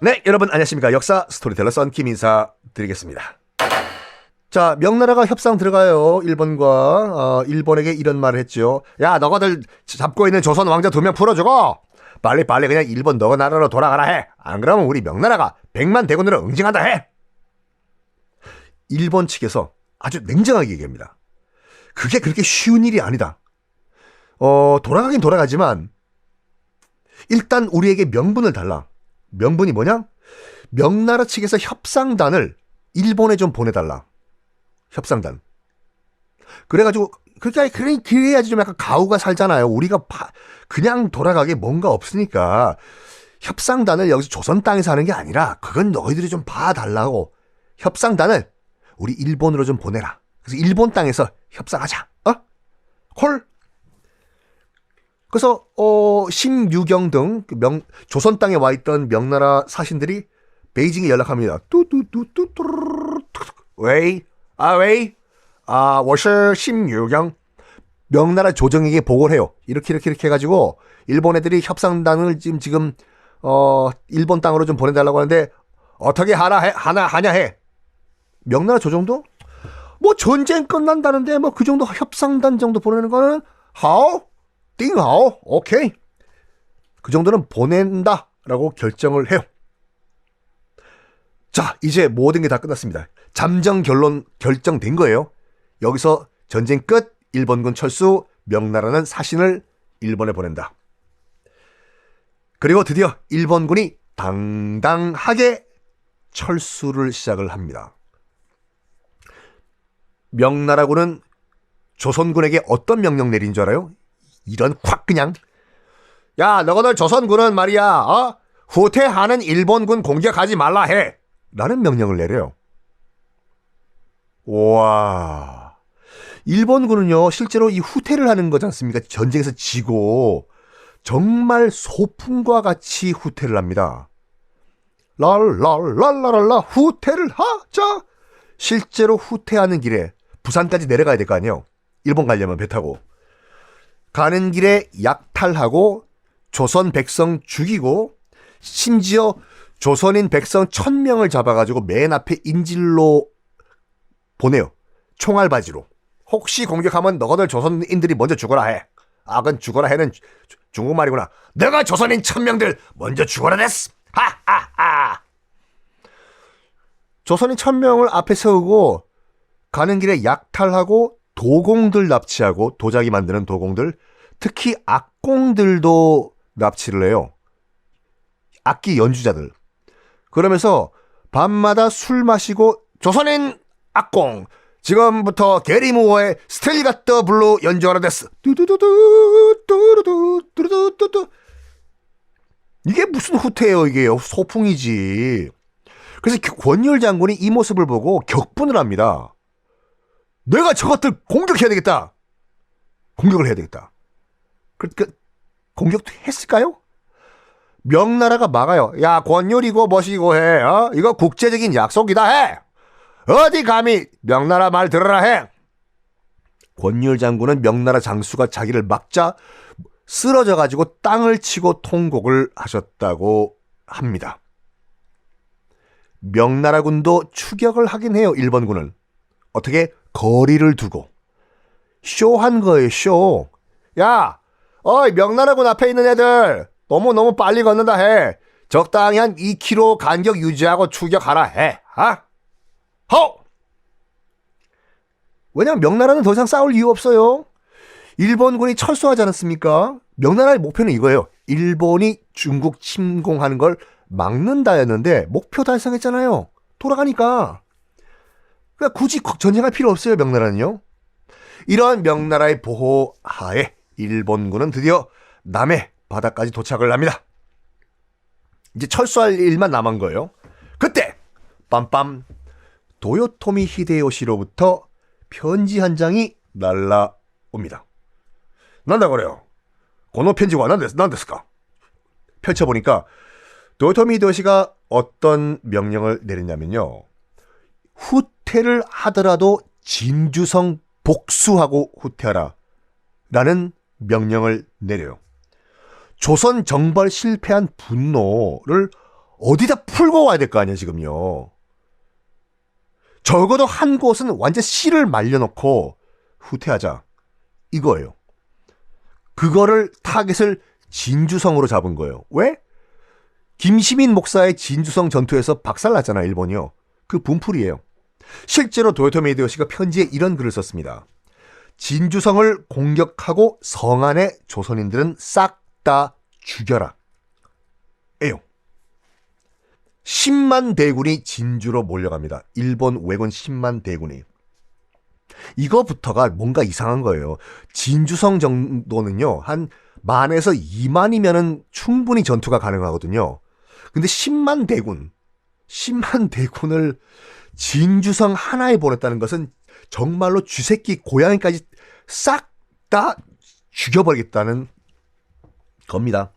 네, 여러분 안녕하십니까. 역사 스토리텔러 썬킴 인사드리겠습니다. 자, 명나라가 협상 들어가요. 일본과. 일본에게 이런 말을 했죠. 야, 너가들 잡고 있는 조선 왕자 2명 풀어주고 빨리빨리 그냥 일본 너가 나라로 돌아가라 해. 안 그러면 우리 명나라가 100만 대군으로 응징한다 해. 일본 측에서 아주 냉정하게 얘기합니다. 그게 그렇게 쉬운 일이 아니다. 돌아가긴 돌아가지만 일단 우리에게 명분을 달라. 명분이 뭐냐? 명나라 측에서 협상단을 일본에 좀 보내달라. 협상단. 그래가지고 그래야지 좀 약간 가오가 살잖아요. 우리가 그냥 돌아가게 뭔가 없으니까 협상단을 여기서 조선 땅에서 하는 게 아니라 그건 너희들이 좀 봐달라고 협상단을 우리 일본으로 좀 보내라. 그래서 일본 땅에서 협상하자. 콜. 그래서 심유경 등 조선 땅에 와 있던 명나라 사신들이 베이징에 연락합니다. 웨이, 워셔 심유경 명나라 조정에게 보고를 해요. 이렇게 해가지고 일본 애들이 협상단을 지금 일본 땅으로 좀 보내달라고 하는데 어떻게 하냐 해. 명나라 조정도 뭐 전쟁 끝난다는데 뭐 그 정도 협상단 정도 보내는 거는 하오. 띵하오, 오케이. 그 정도는 보낸다라고 결정을 해요. 자, 이제 모든 게 다 끝났습니다. 잠정 결정된 거예요. 여기서 전쟁 끝, 일본군 철수, 명나라는 사신을 일본에 보낸다. 그리고 드디어 일본군이 당당하게 철수를 시작을 합니다. 명나라군은 조선군에게 어떤 명령 내린 줄 알아요? 이런 콱 그냥 야 너희들 조선군은 말이야 후퇴하는 일본군 공격하지 말라 해 라는 명령을 내려요. 와, 일본군은요 실제로 이 후퇴를 하는 거지 않습니까? 전쟁에서 지고 정말 소풍과 같이 후퇴를 합니다. 랄랄랄랄랄라 후퇴를 하자. 실제로 후퇴하는 길에 부산까지 내려가야 될 거 아니에요. 일본 가려면 배 타고 가는 길에 약탈하고 조선 백성 죽이고 심지어 조선인 백성 1000명을 잡아가지고 맨 앞에 인질로 보내요. 총알바지로. 혹시 공격하면 너희들 조선인들이 먼저 죽어라 해. 그건 죽어라 해는 중국말이구나. 내가 조선인 1000명들 먼저 죽어라 됐어. 하하하. 조선인 1000명을 앞에 세우고 가는 길에 약탈하고 도공들 납치하고 도자기 만드는 도공들, 특히 악공들도 납치를 해요. 악기 연주자들. 그러면서 밤마다 술 마시고 조선인 악공 지금부터 게리무어의 스텔가트 블루 연주하라 데스. 뚜두두두 뚜두두 뚜두두두. 이게 무슨 후퇴예요? 이게 소풍이지. 그래서 권율 장군이 이 모습을 보고 격분을 합니다. 내가 저것들 공격해야 되겠다. 공격을 해야 되겠다. 그러니까 공격도 했을까요? 명나라가 막아요. 야, 권율이고 뭐시고 해. 이거 국제적인 약속이다 해. 어디 감히 명나라 말 들으라 해. 권율 장군은 명나라 장수가 자기를 막자 쓰러져가지고 땅을 치고 통곡을 하셨다고 합니다. 명나라군도 추격을 하긴 해요. 일본군은. 어떻게? 거리를 두고 쇼한 거예요. 쇼. 야, 명나라군 앞에 있는 애들 너무 빨리 걷는다 해. 적당히 한 2km 간격 유지하고 추격하라 해. 허! 왜냐면 명나라는 더 이상 싸울 이유 없어요. 일본군이 철수하지 않았습니까? 명나라의 목표는 이거예요. 일본이 중국 침공하는 걸 막는다였는데 목표 달성했잖아요. 돌아가니까. 그러니까 굳이 전쟁할 필요 없어요. 명나라는요. 이러한 명나라의 보호 하에 일본군은 드디어 남해 바다까지 도착을 합니다. 이제 철수할 일만 남은 거예요. 그때 빰빰 도요토미 히데요시로부터 편지 한 장이 날라옵니다. 난다 그래요. 고노 편지가 난데스까? 펼쳐보니까 도요토미 히데요시가 어떤 명령을 내렸냐면요. 후퇴를 하더라도 진주성 복수하고 후퇴하라 라는 명령을 내려요. 조선 정벌 실패한 분노를 어디다 풀고 와야 될 거 아니야, 지금요. 적어도 한 곳은 완전 씨를 말려놓고 후퇴하자. 이거예요. 그거를 타겟을 진주성으로 잡은 거예요. 왜? 김시민 목사의 진주성 전투에서 박살났잖아, 일본이요. 그 분풀이에요. 실제로 도요토미 히데요시가 편지에 이런 글을 썼습니다. 진주성을 공격하고 성 안의 조선인들은 싹 다 죽여라. 에요. 10만 대군이 진주로 몰려갑니다. 일본 왜군 10만 대군이. 이거부터가 뭔가 이상한 거예요. 진주성 정도는요, 한 만에서 2만이면은 충분히 전투가 가능하거든요. 근데 10만 대군을 진주성 하나에 보냈다는 것은 정말로 쥐새끼 고양이까지 싹 다 죽여버리겠다는 겁니다.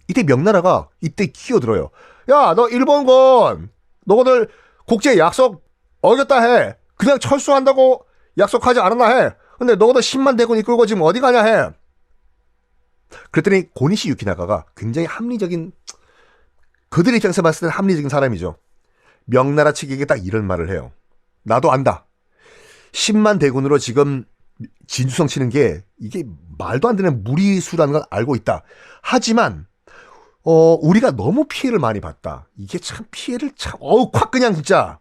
이때 명나라가 이때 끼어들어요. 야, 너 일본군, 너희들 국제 약속 어겼다 해. 그냥 철수한다고 약속하지 않았나 해. 근데 너희들 10만 대군 이끌고 지금 어디 가냐 해. 그랬더니 고니시 유키나가가 굉장히 합리적인, 그들 입장에서 봤을 때는 합리적인 사람이죠. 명나라 측에게 딱 이런 말을 해요. 나도 안다. 10만 대군으로 지금 진주성 치는 게 이게 말도 안 되는 무리수라는 걸 알고 있다. 하지만 우리가 너무 피해를 많이 봤다. 이게 참 피해를 콱 그냥 진짜.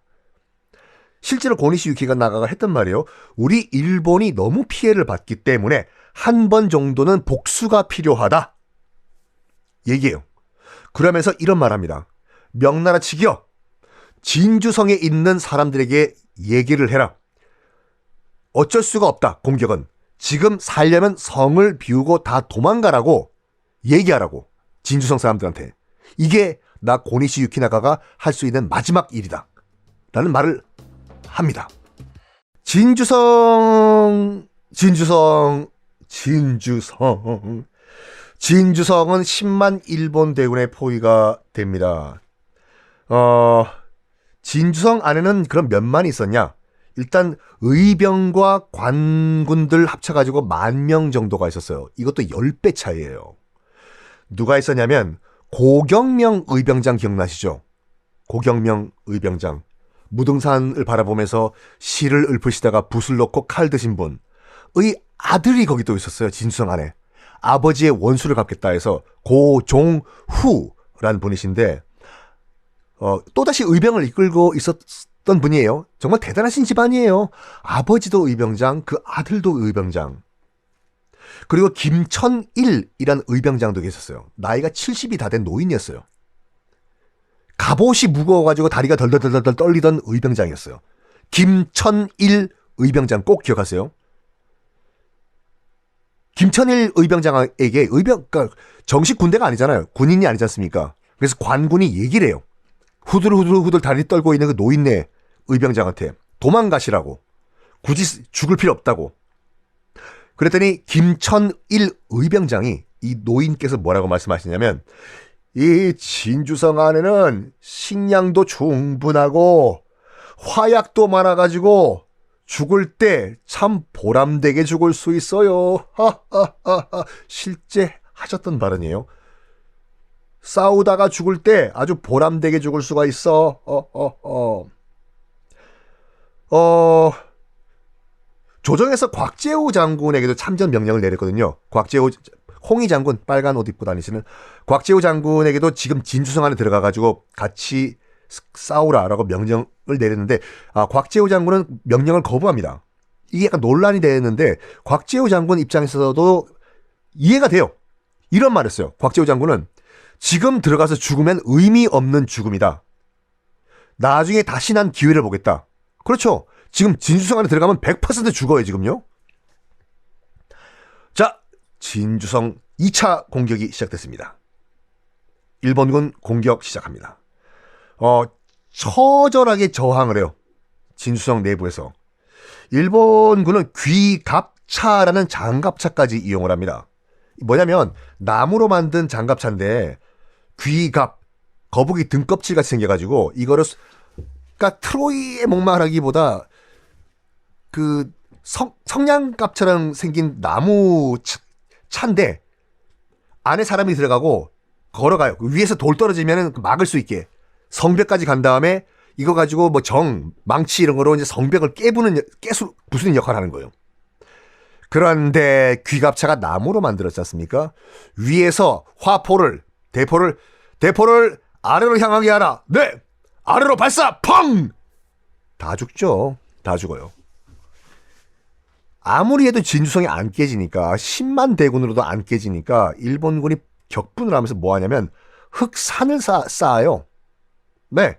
실제로 고니시 유키나가가 했던 말이에요. 우리 일본이 너무 피해를 받기 때문에 한 번 정도는 복수가 필요하다. 얘기해요. 그러면서 이런 말합니다. 명나라 측이여, 진주성에 있는 사람들에게 얘기를 해라. 어쩔 수가 없다. 공격은. 지금 살려면 성을 비우고 다 도망가라고 얘기하라고. 진주성 사람들한테. 이게 나 고니시 유키나가가 할 수 있는 마지막 일이다. 라는 말을 합니다. 진주성은 10만 일본 대군의 포위가 됩니다. 진주성 안에는 그럼 몇만 있었냐? 일단 의병과 관군들 합쳐가지고 10,000명 정도가 있었어요. 이것도 10배 차이예요. 누가 있었냐면 고경명 의병장 기억나시죠? 고경명 의병장. 무등산을 바라보면서 실을 읊으시다가 붓을 놓고 칼 드신 분의 아들이 거기 또 있었어요. 진주성 안에. 아버지의 원수를 갚겠다 해서 고종후라는 분이신데 또다시 의병을 이끌고 있었던 분이에요. 정말 대단하신 집안이에요. 아버지도 의병장, 그 아들도 의병장. 그리고 김천일이란 의병장도 계셨어요. 나이가 70이 다 된 노인이었어요. 갑옷이 무거워가지고 다리가 덜덜덜덜 떨리던 의병장이었어요. 김천일 의병장 꼭 기억하세요. 김천일 의병장에게 그러니까 정식 군대가 아니잖아요. 군인이 아니지 않습니까? 그래서 관군이 얘기를 해요. 후들후들 다리 떨고 있는 그 노인네 의병장한테 도망가시라고. 굳이 죽을 필요 없다고. 그랬더니 김천일 의병장이 이 노인께서 뭐라고 말씀하시냐면, 이 진주성 안에는 식량도 충분하고 화약도 많아가지고 죽을 때 참 보람되게 죽을 수 있어요. 하하하하. 실제 하셨던 발언이에요. 싸우다가 죽을 때 아주 보람되게 죽을 수가 있어. 조정에서 곽재우 장군에게도 참전 명령을 내렸거든요. 곽재우 홍희 장군, 빨간 옷 입고 다니시는 곽재우 장군에게도 지금 진주성 안에 들어가가지고 같이 싸우라라고 명령을 내렸는데, 곽재우 장군은 명령을 거부합니다. 이게 약간 논란이 됐는데 곽재우 장군 입장에서도 이해가 돼요. 이런 말을 했어요. 곽재우 장군은 지금 들어가서 죽으면 의미 없는 죽음이다. 나중에 다시 난 기회를 보겠다. 그렇죠. 지금 진주성 안에 들어가면 100% 죽어요, 지금요. 자, 진주성 2차 공격이 시작됐습니다. 일본군 공격 시작합니다. 처절하게 저항을 해요. 진주성 내부에서. 일본군은 귀갑차라는 장갑차까지 이용을 합니다. 뭐냐면 나무로 만든 장갑차인데 귀갑, 거북이 등껍질같이 생겨가지고 이거를, 그러니까 트로이의 목마르기보다 그 성냥갑처럼 생긴 나무 차인데 안에 사람이 들어가고 걸어가요. 위에서 돌 떨어지면 막을 수 있게. 성벽까지 간 다음에 이거 가지고 뭐 망치 이런 거로 이제 성벽을 부수는 역할을 하는 거예요. 그런데 귀갑차가 나무로 만들었지 않습니까? 위에서 대포를 아래로 향하게 하라. 네! 아래로 발사! 펑! 다 죽죠. 다 죽어요. 아무리 해도 진주성이 안 깨지니까 10만 대군으로도 안 깨지니까 일본군이 격분을 하면서 뭐 하냐면 흙산을 쌓아요. 네.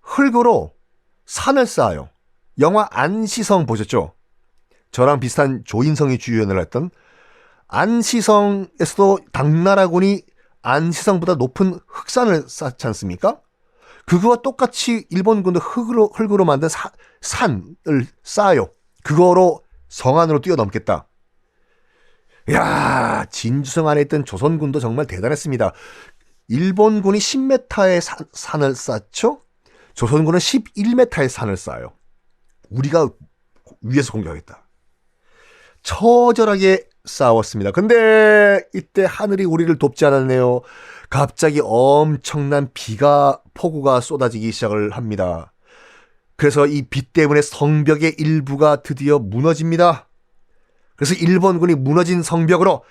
흙으로 산을 쌓아요. 영화 안시성 보셨죠? 저랑 비슷한 조인성이 주연을 했던 안시성에서도 당나라군이 안시성보다 높은 흙산을 쌓지 않습니까? 그거와 똑같이 일본군도 흙으로 만든 산을 쌓아요. 그거로 성 안으로 뛰어넘겠다. 야, 진주성 안에 있던 조선군도 정말 대단했습니다. 일본군이 10m의 산을 쌓죠? 조선군은 11m의 산을 쌓아요. 우리가 위에서 공격하겠다. 처절하게 싸웠습니다. 근데 이때 하늘이 우리를 돕지 않았네요. 갑자기 엄청난 폭우가 쏟아지기 시작을 합니다. 그래서 이 비 때문에 성벽의 일부가 드디어 무너집니다. 그래서 일본군이 무너진 성벽으로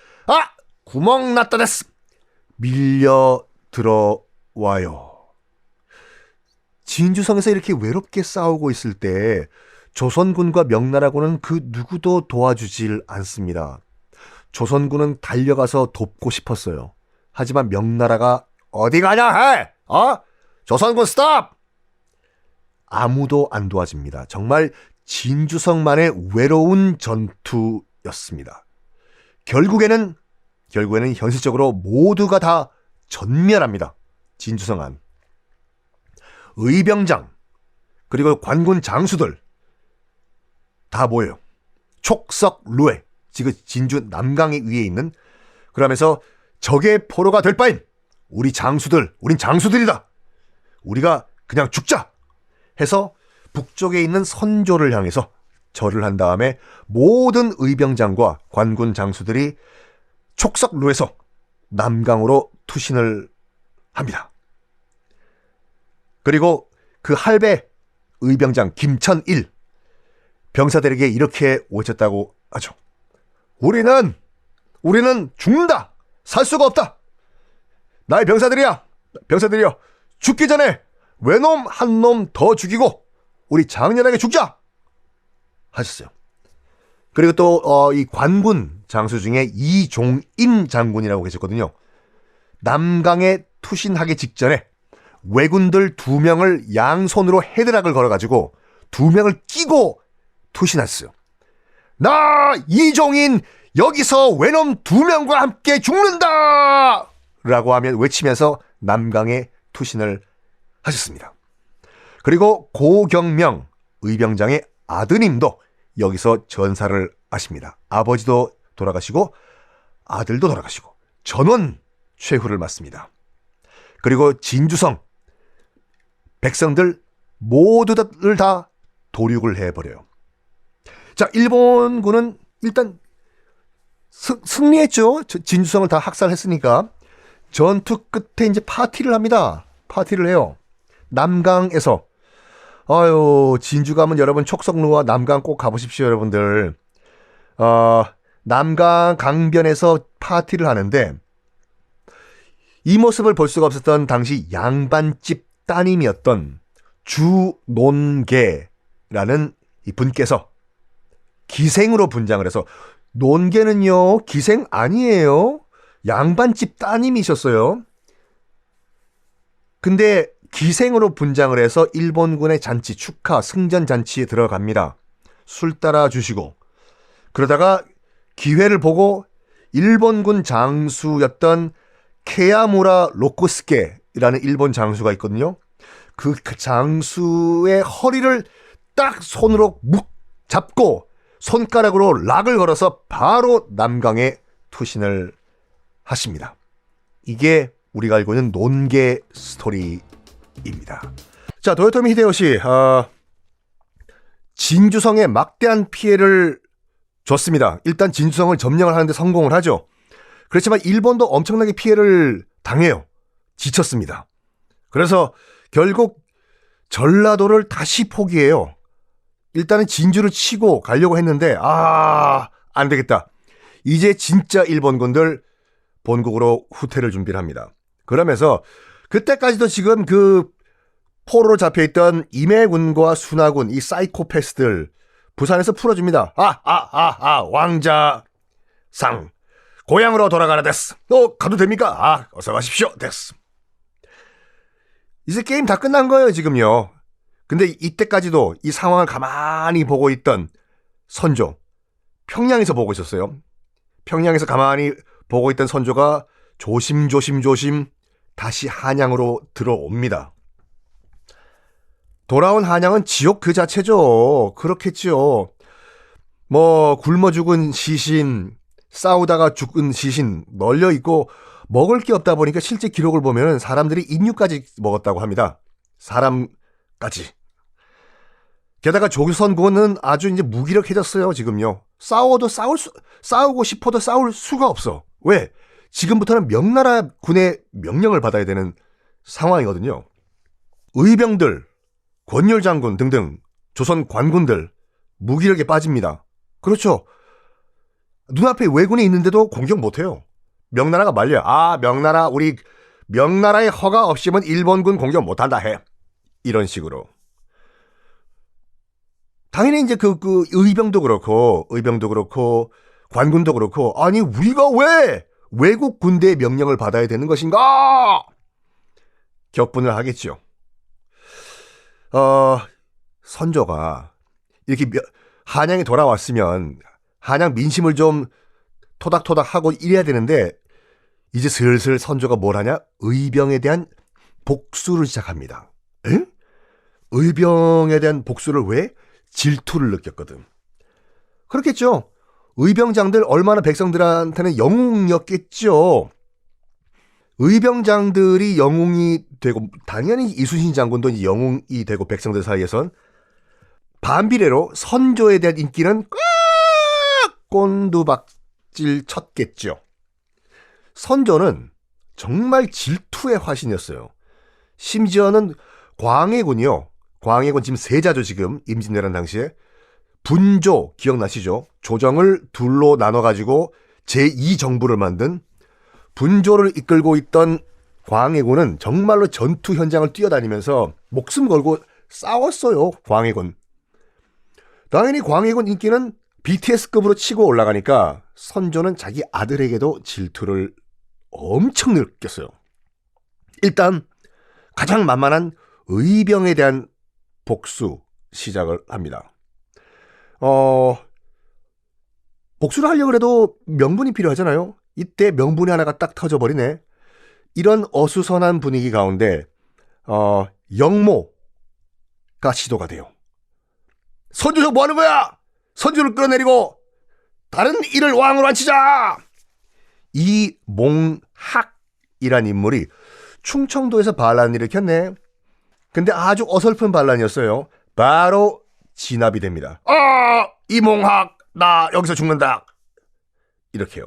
구멍 났다 됐어! 밀려 들어와요. 진주성에서 이렇게 외롭게 싸우고 있을 때 조선군과 명나라군은 그 누구도 도와주질 않습니다. 조선군은 달려가서 돕고 싶었어요. 하지만 명나라가 어디 가냐 해! 조선군 스톱! 아무도 안 도와줍니다. 정말 진주성만의 외로운 전투였습니다. 결국에는 현실적으로 모두가 다 전멸합니다. 진주성 안. 의병장 그리고 관군 장수들 다 모여요. 촉석루에 지금 진주 남강 위에 있는 그러면서 적의 포로가 될 바엔 우린 장수들이다. 우리가 그냥 죽자 해서 북쪽에 있는 선조를 향해서 절을 한 다음에 모든 의병장과 관군 장수들이 촉석루에서 남강으로 투신을 합니다. 그리고 그 할배 의병장 김천일 병사들에게 이렇게 외쳤다고 하죠. 우리는 죽는다. 살 수가 없다. 나의 병사들이여 죽기 전에 외놈 한 놈 더 죽이고 우리 장렬하게 죽자 하셨어요. 그리고 또 이 관군 장수 중에 이종인 장군이라고 계셨거든요. 남강에 투신하기 직전에 왜군들 2명을 양손으로 헤드락을 걸어가지고 2명을 끼고 투신했어요. 나 이종인 여기서 외놈 2명과 함께 죽는다! 라고 외치면서 남강에 투신을 하셨습니다. 그리고 고경명 의병장의 아드님도 여기서 전사를 하십니다. 아버지도 돌아가시고 아들도 돌아가시고 전원 최후를 맞습니다. 그리고 진주성 백성들 모두를 다 도륙을 해버려요. 자, 일본군은 일단 승리했죠. 진주성을 다 학살했으니까. 전투 끝에 이제 파티를 합니다. 파티를 해요. 남강에서. 진주 가면 여러분 촉석루와 남강 꼭 가보십시오, 여러분들. 남강 강변에서 파티를 하는데 이 모습을 볼 수가 없었던 당시 양반집 따님이었던 주논계라는 이 분께서 기생으로 분장을 해서 논계는요 기생 아니에요. 양반집 따님이셨어요. 근데 기생으로 분장을 해서 일본군의 잔치 축하 승전 잔치에 들어갑니다. 술 따라 주시고 그러다가 기회를 보고 일본군 장수였던 케야무라 로코스케라는 일본 장수가 있거든요. 그 장수의 허리를 딱 손으로 잡고 손가락으로 락을 걸어서 바로 남강에 투신을 하십니다. 이게 우리가 알고 있는 논계 스토리입니다. 자, 도요토미 히데요시 진주성에 막대한 피해를 줬습니다. 일단 진주성을 점령을 하는데 성공을 하죠. 그렇지만 일본도 엄청나게 피해를 당해요. 지쳤습니다. 그래서 결국 전라도를 다시 포기해요. 일단은 진주를 치고 가려고 했는데 안 되겠다. 이제 진짜 일본군들 본국으로 후퇴를 준비를 합니다. 그러면서 그때까지도 지금 그 포로로 잡혀있던 임해군과 순하군, 이 사이코패스들 부산에서 풀어줍니다. 왕자상 고향으로 돌아가라 데스. 가도 됩니까? 어서 가십시오 데스. 이제 게임 다 끝난 거예요 지금요. 근데 이때까지도 이 상황을 가만히 보고 있던 선조, 평양에서 보고 있었어요. 평양에서 가만히 보고 있던 선조가 조심조심 다시 한양으로 들어옵니다. 돌아온 한양은 지옥 그 자체죠. 그렇겠죠. 뭐 굶어 죽은 시신, 싸우다가 죽은 시신 널려 있고 먹을 게 없다 보니까 실제 기록을 보면 사람들이 인육까지 먹었다고 합니다. 사람까지. 게다가 조선군은 아주 이제 무기력해졌어요, 지금요. 싸우고 싶어도 싸울 수가 없어. 왜? 지금부터는 명나라 군의 명령을 받아야 되는 상황이거든요. 의병들, 권율 장군 등등 조선 관군들 무기력에 빠집니다. 그렇죠. 눈앞에 왜군이 있는데도 공격 못해요. 명나라가 말려요. 우리 명나라의 허가 없이면 일본군 공격 못한다 해. 이런 식으로. 당연히 이제 그 의병도 그렇고 관군도 그렇고 아니 우리가 왜 외국 군대의 명령을 받아야 되는 것인가? 격분을 하겠죠. 선조가 이렇게 한양에 돌아왔으면 한양 민심을 좀 토닥토닥하고 이래야 되는데 이제 슬슬 선조가 뭘 하냐? 의병에 대한 복수를 시작합니다. 에? 의병에 대한 복수를 왜? 질투를 느꼈거든. 그렇겠죠. 의병장들 얼마나 백성들한테는 영웅이었겠죠. 의병장들이 영웅이 되고 당연히 이순신 장군도 이제 영웅이 되고 백성들 사이에선 반비례로 선조에 대한 인기는 꽉 꼰두박질 쳤겠죠. 선조는 정말 질투의 화신이었어요. 심지어는 광해군이요. 광해군 지금 세자죠. 지금 임진왜란 당시에 분조 기억나시죠? 조정을 둘로 나눠가지고 제2정부를 만든 분조를 이끌고 있던 광해군은 정말로 전투 현장을 뛰어다니면서 목숨 걸고 싸웠어요. 광해군. 당연히 광해군 인기는 BTS급으로 치고 올라가니까 선조는 자기 아들에게도 질투를 엄청 느꼈어요. 일단 가장 만만한 의병에 대한 복수 시작을 합니다. 복수를 하려고 해도 명분이 필요하잖아요. 이때 명분이 하나가 딱 터져버리네. 이런 어수선한 분위기 가운데 영모가 시도가 돼요. 선조 뭐 하는 거야? 선조를 끌어내리고 다른 이를 왕으로 앉히자. 이 몽학이란 인물이 충청도에서 반란을 일으켰네. 근데 아주 어설픈 반란이었어요. 바로 진압이 됩니다. 이몽학 나 여기서 죽는다. 이렇게요.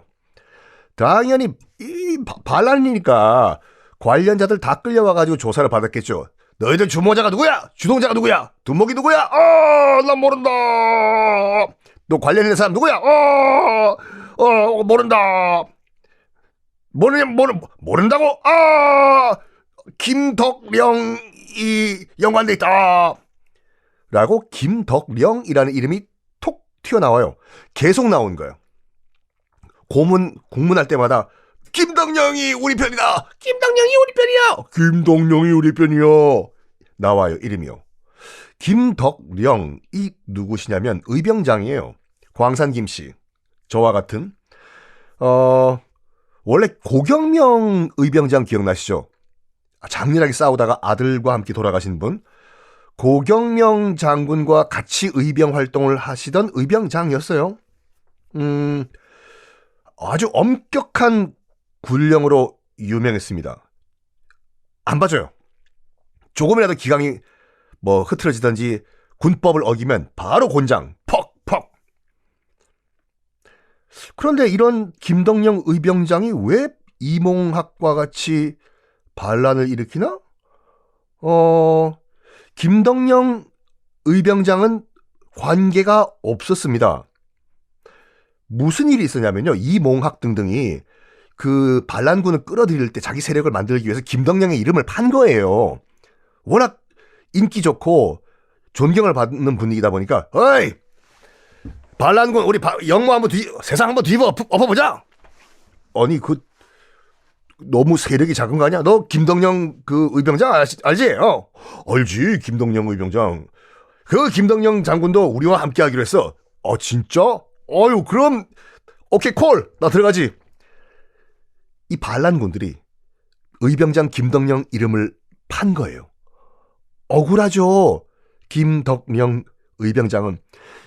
당연히 이 반란이니까 관련자들 다 끌려와가지고 조사를 받았겠죠. 너희들 주모자가 누구야? 주동자가 누구야? 두목이 누구야? 난 모른다. 너 관련 있는 사람 누구야? 모른다. 모른다고? 김덕령이 연관돼 있다. 라고 김덕령이라는 이름이 톡 튀어나와요. 계속 나온 거예요. 공문할 때마다 김덕령이 우리 편이다. 김덕령이 우리 편이야. 김덕령이 우리 편이야. 나와요. 이름이요. 김덕령이 누구시냐면 의병장이에요. 광산 김씨. 저와 같은 원래 고경명 의병장 기억나시죠? 장렬하게 싸우다가 아들과 함께 돌아가신 분. 고경명 장군과 같이 의병 활동을 하시던 의병장이었어요. 아주 엄격한 군령으로 유명했습니다. 안 봐줘요. 조금이라도 기강이 흐트러지든지 군법을 어기면 바로 곤장 퍽퍽. 그런데 이런 김덕령 의병장이 왜 이몽학과 같이 반란을 일으키나? 김덕령 의병장은 관계가 없었습니다. 무슨 일이 있었냐면요. 이몽학 등등이 그 반란군을 끌어들일 때 자기 세력을 만들기 위해서 김덕령의 이름을 판 거예요. 워낙 인기 좋고 존경을 받는 분위기다 보니까 어이 반란군 우리 영모 한번 세상 한번 뒤집어 엎어보자. 아니 그 너무 세력이 작은 거 아니야? 너 김덕령 그 의병장 알지? 알지 김덕령 의병장. 그 김덕령 장군도 우리와 함께 하기로 했어. 진짜? 어유 그럼 오케이 콜 나 들어가지. 이 반란군들이 의병장 김덕령 이름을 판 거예요. 억울하죠. 김덕령 의병장은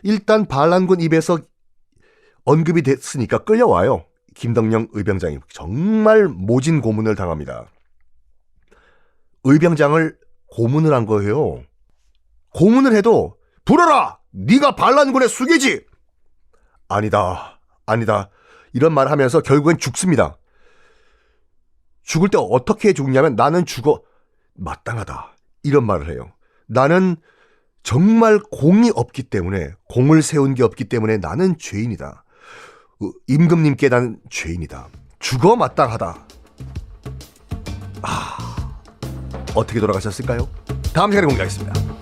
일단 반란군 입에서 언급이 됐으니까 끌려와요. 김덕령 의병장이 정말 모진 고문을 당합니다. 의병장을 고문을 한 거예요. 고문을 해도 불어라! 네가 반란군의 수괴지! 아니다. 이런 말 하면서 결국엔 죽습니다. 죽을 때 어떻게 죽냐면 나는 죽어 마땅하다. 이런 말을 해요. 나는 정말 공이 없기 때문에 공을 세운 게 없기 때문에 나는 죄인이다. 임금님께 난 죄인이다. 죽어 마땅하다. 어떻게 돌아가셨을까요? 다음 시간에 공개하겠습니다.